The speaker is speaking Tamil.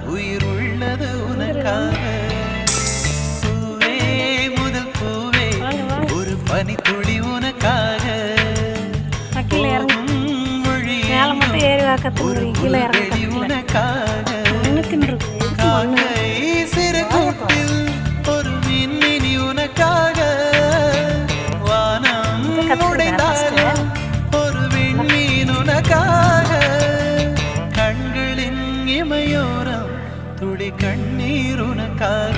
உயிர் உள்ளது உனக்காக. பூவே முதல் பூவே ஒரு பனி துளி உனக்காக. உனக்காக சிறு கூட்டில் ஒரு மின்மினி உனக்காக. வானம் உடைந்தாலும் ஒரு விண்மீன் உனக்காக. கண்களின் இமையோரம் துளி கண்ணீர் உனக்காக.